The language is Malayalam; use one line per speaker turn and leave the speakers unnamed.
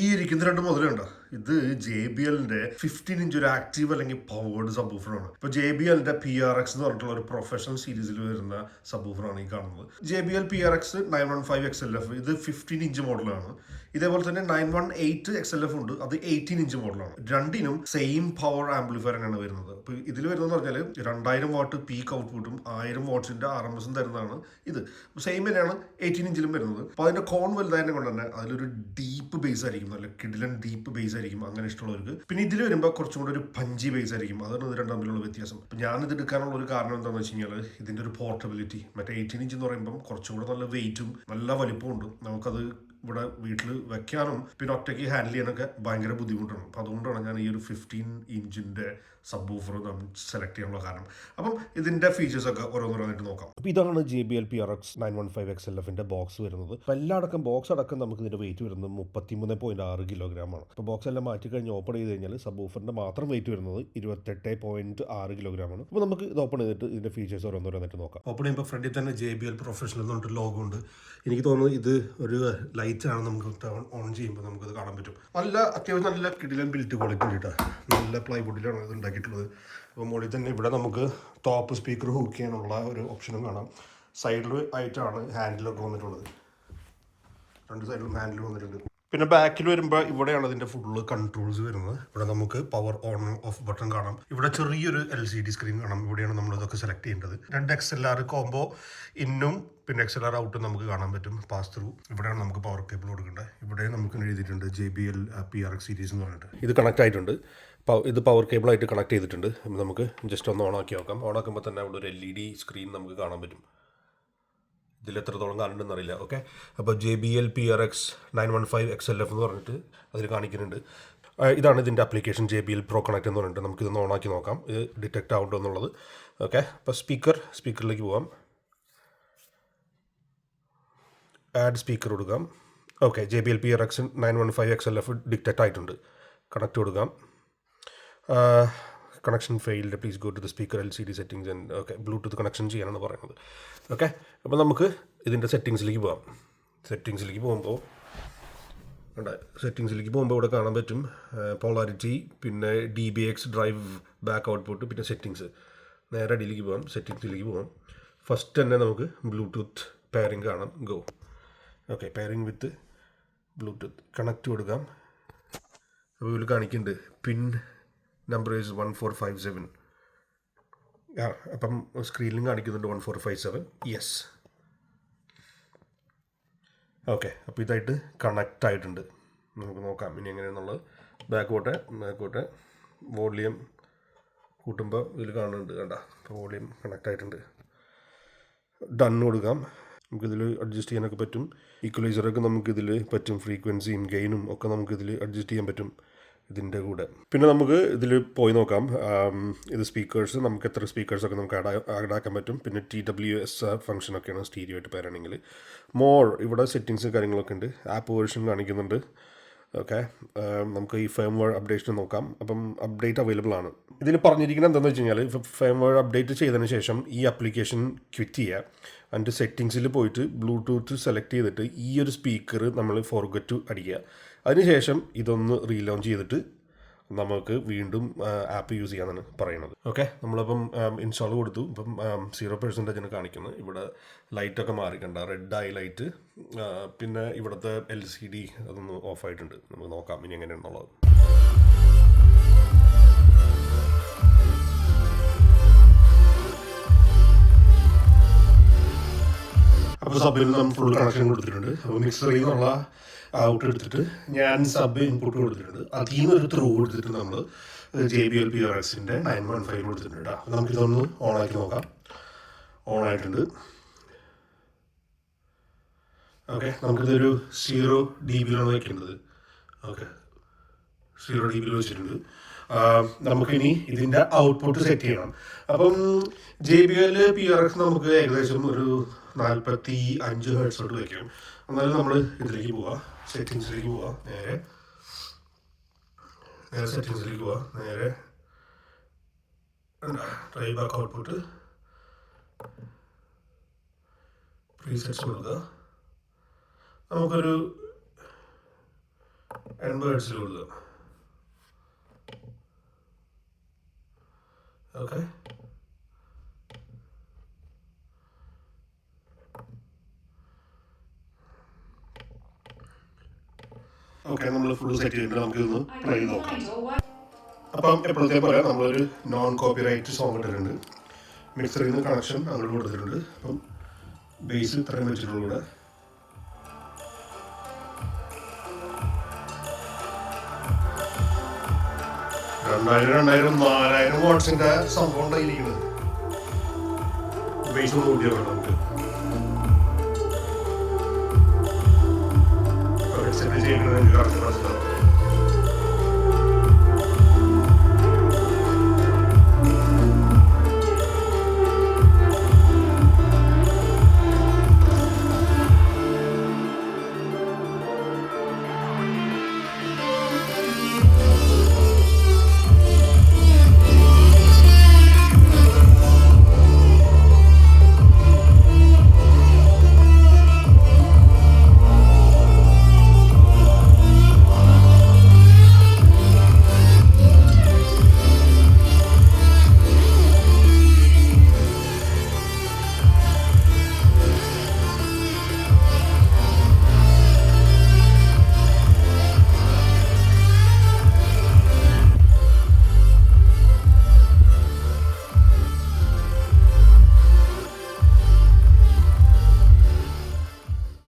ഈ ഇരിക്കുന്ന രണ്ട് മുതലുണ്ടോ, ഇത് ജെ ബി എല്ലിന്റെ 15 ഇഞ്ച് ഒരു ആക്റ്റീവ് അല്ലെങ്കിൽ പവേർഡ് സബ്വൂഫറാണ്. ഇപ്പൊ ജെ ബി എല്ലിന്റെ PRX എന്ന് പറഞ്ഞിട്ടുള്ള ഒരു പ്രൊഫഷണൽ സീരീസിൽ വരുന്ന സബ്വൂഫറാണ് ഈ കാണുന്നത്. JBL PRX 915 XLF, ഇത് 15 ഇഞ്ച് മോഡലാണ്. ഇതേപോലെ തന്നെ 918 XLF ഉണ്ട്, അത് 18 ഇഞ്ച് മോഡലാണ്. രണ്ടിനും സെയിം പവർ ആംപ്ലിഫയർ തന്നെയാണ് വരുന്നത്. അപ്പൊ ഇതിൽ വരുന്നതെന്ന് പറഞ്ഞാൽ 2000 വാട്ട് പീക്ക് ഔട്ട്പുട്ടും 1000 വാട്ട്സിന്റെ RMS തരുന്നതാണ് ഇത്. സെയിം തന്നെയാണ് 18 ഇഞ്ചിലും വരുന്നത്. അപ്പൊ അതിന്റെ കോൺ വലുതായതിനെ കൊണ്ട് തന്നെ അതിലൊരു ഡീപ്പ് ബേസ് ആയിരിക്കും, നല്ല കിഡിലൻ ഡീപ്പ് ബേസ് ആയിരിക്കും അങ്ങനെ ഇഷ്ടമുള്ളവർക്ക്. പിന്നെ ഇതിൽ വരുമ്പോൾ കുറച്ചും കൂടെ ഒരു പഞ്ചി ബേസ് ആയിരിക്കും. അതാണ് ഇത് രണ്ടും തമ്മിലുള്ള വ്യത്യാസം. അപ്പം ഞാനിത് എടുക്കാനുള്ള ഒരു കാരണം എന്താണെന്ന് വെച്ച് കഴിഞ്ഞാൽ ഇതിന്റെ ഒരു പോർട്ടബിലിറ്റി. മറ്റേ 18 ഇഞ്ച് എന്ന് പറയുമ്പോൾ കുറച്ചും കൂടെ നല്ല വെയിറ്റും നല്ല വലിപ്പവും ഉണ്ട്. നമുക്കത് ഇവിടെ വീട്ടിൽ വെക്കാനും പിന്നെ ഒറ്റയ്ക്ക് ഹാൻഡിൽ ചെയ്യാനൊക്കെ ഭയങ്കര ബുദ്ധിമുട്ടാണ്. അപ്പം അതുകൊണ്ടാണ് ഞാൻ ഈ ഒരു 15 ഇഞ്ചിന്റെ സബ് വൂഫർ സെലക്ട് ചെയ്യാനുള്ള കാരണം. അപ്പം ഇതിന്റെ ഫീച്ചേഴ്സ് ഒക്കെ ഓരോന്നോരോന്നായിട്ട് നോക്കാം. അപ്പോൾ ഇതാണ് JBL PRX 915 XLFന്റെ ബോക്സ് വരുന്നത്. അപ്പോൾ എല്ലാടക്കം ബോക്സ് അടക്കം നമുക്ക് ഇതിന്റെ വെയിറ്റ് വരുന്നത് 33.6 കിലോഗ്രാമാണ്. അപ്പോൾ ബോക്സ് എല്ലാം മാറ്റി കഴിഞ്ഞ് ഓപ്പൺ ചെയ്ത് കഴിഞ്ഞാൽ സബ് വൂഫറിന്റെ മാത്രം വെയിറ്റ് വരുന്നത് 28.6 കിലോഗ്രാമാണ്. അപ്പോൾ നമുക്ക് ഇത് ഓപ്പൺ ചെയ്തിട്ട് ഇതിന്റെ ഫീച്ചേഴ്സ് ഓരോന്നോരോന്നായിട്ട് നോക്കാം. ഓപ്പൺ ചെയ്യുമ്പോൾ ഫ്രണ്ടിൽ തന്നെ JBL പ്രൊഫഷണൽ എന്ന് പറഞ്ഞിട്ട് ലോഗോ ഉണ്ട്. എനിക്ക് തോന്നുന്നു ഇത് ഒരു ലൈറ്റ് ആണ്. നമുക്ക് ഓൺ ചെയ്യുമ്പോൾ നമുക്കത് കാണാൻ പറ്റും. അത്യാവശ്യം നല്ല കിടിലൻ ബിൽറ്റ് ക്വാളിറ്റി ഉണ്ട് കേട്ടോ. നല്ല പ്ലൈവുഡിലാണ് ഇത് ഉണ്ടാക്കിയിട്ടുള്ളത്. അപ്പോൾ മുകളിൽ തന്നെ ഇവിടെ നമുക്ക് ടോപ്പ് സ്പീക്കർ ഹൂക്ക് ചെയ്യാനുള്ള ഒരു ഓപ്ഷനും കാണാം. സൈഡിൽ ആയിട്ടാണ് ഹാൻഡിലൊക്കെ വന്നിട്ടുള്ളത്. രണ്ട് സൈഡിലും ഹാൻഡിൽ വന്നിട്ടുണ്ട്. പിന്നെ ബാക്കിൽ വരുമ്പോൾ ഇവിടെയാണ് ഇതിൻ്റെ ഫുള്ള് കൺട്രോൾസ് വരുന്നത്. ഇവിടെ നമുക്ക് പവർ ഓൺ ഓഫ് ബട്ടൺ കാണാം. ഇവിടെ ചെറിയൊരു LCD സ്ക്രീൻ കാണാം. ഇവിടെയാണ് നമ്മൾ ഇതൊക്കെ സെലക്ട് ചെയ്യേണ്ടത്. 2 XLR കോംബോ ഇന്നും പിന്നെ XLR ഔട്ടും നമുക്ക് കാണാൻ പറ്റും. പാസ് ത്രൂ ഇവിടെയാണ് നമുക്ക് പവർ കേബിൾ കൊടുക്കേണ്ടത്. ഇവിടെ നമുക്ക് എഴുതിയിട്ടുണ്ട് JBL PRX സീരീസ് എന്ന് പറഞ്ഞിട്ട്. ഇത് കണക്ട് ആയിട്ടുണ്ട്. ഇത് പവർ കേബിളായിട്ട് കണക്ട് ചെയ്തിട്ടുണ്ട്. നമുക്ക് ജസ്റ്റ് ഒന്ന് ഓണാക്കി നോക്കാം. ഓണാക്കുമ്പോൾ തന്നെ അവിടെ ഒരു LED സ്ക്രീൻ നമുക്ക് കാണാൻ പറ്റും. ഇതിൽ എത്രത്തോളം കാണുന്നുണ്ടെന്ന് അറിയില്ല. ഓക്കെ, അപ്പോൾ JBL PRX 915 XLF എന്ന് പറഞ്ഞിട്ട് അതിൽ കാണിക്കുന്നുണ്ട്. ഇതാണ് ഇതിൻ്റെ ആപ്ലിക്കേഷൻ JBL Pro Connect എന്ന് പറഞ്ഞിട്ട്. നമുക്കിതൊന്ന് ഓണാക്കി നോക്കാം ഇത് ഡിറ്റക്റ്റ് ആവുണ്ടോ എന്നുള്ളത്. ഓക്കെ, അപ്പോൾ സ്പീക്കറിലേക്ക് പോകാം. ആഡ് സ്പീക്കർ കൊടുക്കാം. Okay, JBL PRX 915 XLF detect ആയിട്ടുണ്ട്. കണക്ട് കൊടുക്കാം. Connection failed, please go to the speaker LCD settings and okay, bluetooth connection ചെയ്യാനാണ് പറയുന്നത്. ഓക്കെ, അപ്പോൾ നമുക്ക് ഇതിൻ്റെ സെറ്റിങ്സിലേക്ക് പോകാം. സെറ്റിങ്സിലേക്ക് പോകുമ്പോൾ ഇവിടെ കാണാൻ പറ്റും പോളാരിറ്റി, പിന്നെ DBX ഡ്രൈവ് ബാക്ക് ഔട്ട്പുട്ട്, പിന്നെ സെറ്റിങ്സ്. നേരെ അടിയിലേക്ക് പോകാം, സെറ്റിങ്സിലേക്ക് പോകാം. ഫസ്റ്റ് തന്നെ നമുക്ക് ബ്ലൂടൂത്ത് പെയറിംഗ് കാണാം. ഗോ. ഓക്കെ, പെയറിംഗ് വിത്ത് ബ്ലൂടൂത്ത് കണക്ട് കൊടുക്കാം. അപ്പോൾ ഇതിൽ കാണിക്കുന്നുണ്ട് പിൻ നമ്പർ ഈസ് 1457. അപ്പം സ്ക്രീനിലും കാണിക്കുന്നുണ്ട് 1457. യെസ്. ഓക്കെ, അപ്പോൾ ഇതായിട്ട് കണക്റ്റ് ആയിട്ടുണ്ട്. നമുക്ക് നോക്കാം ഇനി എങ്ങനെയാണെന്നുള്ളത്. ബാക്കോട്ടെ വോളിയം കൂട്ടുമ്പോൾ ഇതിൽ കാണുന്നുണ്ട്. കണ്ട, അപ്പോൾ വോളിയം കണക്റ്റ് ആയിട്ടുണ്ട്. ഡൺ കൊടുക്കാം. നമുക്കിതിൽ അഡ്ജസ്റ്റ് ചെയ്യാനൊക്കെ പറ്റും. ഈക്വലൈസറൊക്കെ നമുക്കിതിൽ പറ്റും. ഫ്രീക്വൻസിയും ഗെയിനും ഒക്കെ നമുക്കിതിൽ അഡ്ജസ്റ്റ് ചെയ്യാൻ പറ്റും ഇതിൻ്റെ കൂടെ. പിന്നെ നമുക്ക് ഇതിൽ പോയി നോക്കാം. ഇത് സ്പീക്കേഴ്സ്, നമുക്ക് എത്ര സ്പീക്കേഴ്സൊക്കെ നമുക്ക് ആഡാക്കാൻ പറ്റും. പിന്നെ TWS ഫംഗ്ഷനൊക്കെയാണ് സ്റ്റീരിയോ ആയിട്ട് പേരാണെങ്കിൽ. ഇവിടെ സെറ്റിങ്സ് കാര്യങ്ങളൊക്കെ ഉണ്ട്. ആപ്പ് വേർഷൻ കാണിക്കുന്നുണ്ട്. ഓക്കെ, നമുക്ക് ഈ ഫേംവെയർ അപ്ഡേഷൻ നോക്കാം. അപ്പം അപ്ഡേറ്റ് അവൈലബിൾ ആണ്. ഇതിൽ പറഞ്ഞിരിക്കുന്നത് എന്താണെന്ന് വെച്ച് കഴിഞ്ഞാൽ ഫേംവെയർ അപ്ഡേറ്റ് ചെയ്തതിന് ശേഷം ഈ ആപ്ലിക്കേഷൻ ക്വിറ്റ് ചെയ്യുക. അതിൻ്റെ സെറ്റിങ്സിൽ പോയിട്ട് ബ്ലൂടൂത്ത് സെലക്ട് ചെയ്തിട്ട് ഈ ഒരു സ്പീക്കർ നമ്മൾ ഫോർഗെറ്റ് ടു അടിക്കുക. അതിനുശേഷം ഇതൊന്ന് റീലോഞ്ച് ചെയ്തിട്ട് നമുക്ക് വീണ്ടും ആപ്പ് യൂസ് ചെയ്യാനാണ് പറയുന്നത്. ഓക്കെ, നമ്മളിപ്പം ഇൻസ്റ്റാൾ കൊടുത്തു. ഇപ്പം 0% കാണിക്കുന്നത്. ഇവിടെ ലൈറ്റൊക്കെ മാറിക്കണ്ട, റെഡ് ആയി ലൈറ്റ്. പിന്നെ ഇവിടുത്തെ LCD അതൊന്ന് ഓഫായിട്ടുണ്ട്. നമുക്ക് നോക്കാം ഇനി എങ്ങനെയാണെന്നുള്ളത്. അപ്പോൾ സബിൽ നമ്മൾ ഫുൾ കണക്ഷൻ കൊടുത്തിട്ടുണ്ട്. അപ്പോൾ മിക്സറിൽ നിന്നുള്ള ഔട്ട് എടുത്തിട്ട് ഞാൻ സബ് ഇൻപുട്ട് കൊടുത്തിട്ടുണ്ട്. അതിൽ നിന്ന് ഒരു ത്രൂ കൊടുത്തിട്ട് നമ്മൾ JBL PRXന്റെ 915 കൊടുത്തിട്ടുണ്ട്. അപ്പോൾ നമുക്കിതൊന്ന് ഓണാക്കി നോക്കാം. ഓണായിട്ടുണ്ട്. ഓക്കെ, നമുക്കിതൊരു 0 dB വയ്ക്കേണ്ടത്. ഓക്കെ, 0 dB വെച്ചിട്ടുണ്ട്. നമുക്കിനി ഇതിൻ്റെ ഔട്ട്പുട്ട് സെറ്റ് ചെയ്യണം. അപ്പം JBL PRX നമുക്ക് ഏകദേശം ഒരു 45 ഹെർട്സ് വയ്ക്കാം. എന്നാലും നമ്മൾ ഇതിലേക്ക് പോവാം, സെറ്റിങ്സിലേക്ക് പോവാം. നേരെ സെറ്റിങ്സിലേക്ക് പോവാം. നേരെ ഡ്രൈവ് ബാക്ക് ഔട്ട്പുട്ട് പ്രീസെറ്റ്സ് കൊടുക്കുക. നമുക്കൊരു 80 ഹെർട്സിൽ കൊടുക്കുക. ഓക്കെ, ഓക്കെ നമ്മൾ ഫുൾ സെറ്റ് ചെയ്തിട്ട് നമുക്ക് ഇതൊന്ന് പ്ലേ ചെയ്ത് നോക്കാം. അപ്പം എപ്പോഴത്തെ പോലെ നമ്മളൊരു നോൺ കോപ്പിറൈറ്റ് സോങ് ഇട്ടിട്ടുണ്ട്. മിക്സറിൽ നിന്ന് കണക്ഷൻ അങ്ങോട്ട് കൊടുത്തിട്ടുണ്ട്. അപ്പം ബേസ് ഇത്രയും വെച്ചിട്ടുള്ളൂടെ. 4000 വാട്ട്സിന്റെ സംഭവം ഉണ്ടായിരിക്കുന്നത്. ബേസ് ഒന്ന് കൂട്ടിയാൽ വേണം നമുക്ക്. സെറ്റ് ചെയ്യുന്നത് എനിക്ക് കറക്റ്റ് മനസ്സിലാവും.